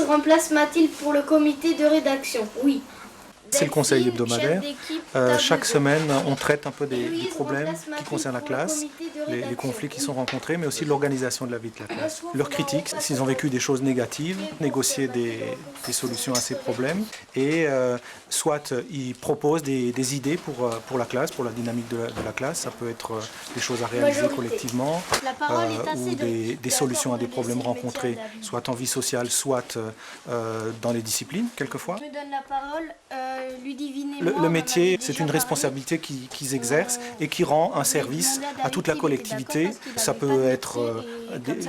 Louise remplace Mathilde pour le comité de rédaction. Oui. C'est le conseil hebdomadaire. Chaque semaine, on traite un peu des problèmes qui concernent la classe, les conflits qui sont rencontrés, mais aussi l'organisation de la vie de la classe. Leurs critiques, s'ils ont vécu des choses négatives, négocier des solutions à ces problèmes, et soit ils proposent des idées pour la classe, pour la dynamique de la classe. Ça peut être des choses à réaliser collectivement, ou des solutions à des problèmes rencontrés, soit en vie sociale, soit dans les disciplines, quelquefois. Je me donne la parole. Le métier, c'est une responsabilité qu'ils exercent et qui rend un service à toute la collectivité. Ça peut être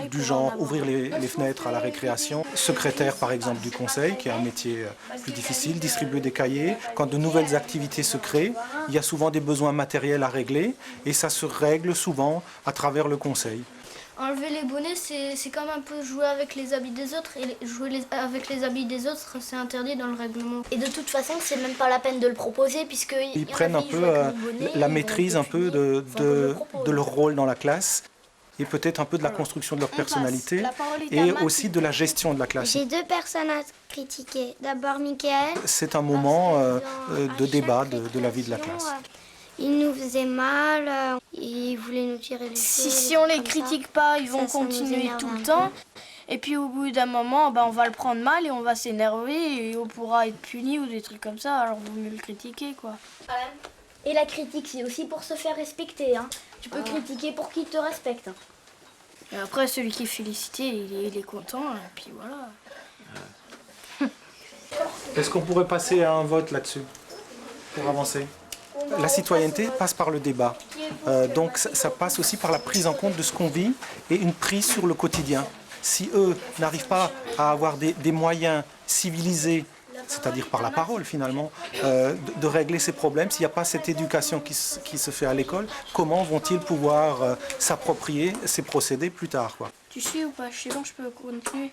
du genre ouvrir les fenêtres à la récréation, secrétaire par exemple du conseil, qui est un métier plus difficile, distribuer des cahiers. Quand de nouvelles activités se créent, il y a souvent des besoins matériels à régler et ça se règle souvent à travers le conseil. Enlever les bonnets, c'est comme un peu jouer avec les habits des autres. Et jouer avec les habits des autres, c'est interdit dans le règlement. Et de toute façon, c'est même pas la peine de le proposer, puisqu'ils prennent un peu la maîtrise un peu de leur rôle dans la classe et peut-être un peu de la construction de leur personnalité et aussi de la gestion de la classe. J'ai deux personnes à critiquer. D'abord Mickaël. C'est un moment de débat de la vie de la classe. Il nous faisait mal, il voulait nous tirer les cheveux. Si on les critique pas, ils vont continuer tout le temps. Et puis au bout d'un moment, on va le prendre mal et on va s'énerver et on pourra être puni ou des trucs comme ça. Alors il vaut mieux le critiquer, quoi. Et la critique, c'est aussi pour se faire respecter. Hein. Tu peux critiquer pour qu'il te respecte. Hein. Et après, celui qui est félicité, il est content. Et puis voilà. Est-ce qu'on pourrait passer à un vote là-dessus pour avancer ? La citoyenneté passe par le débat, donc ça passe aussi par la prise en compte de ce qu'on vit et une prise sur le quotidien. Si eux n'arrivent pas à avoir des moyens civilisés, c'est-à-dire par la parole finalement, de régler ces problèmes, s'il n'y a pas cette éducation qui se fait à l'école, comment vont-ils pouvoir s'approprier ces procédés plus tard, quoi. Tu suis ou pas? Je sais pas, je peux continuer.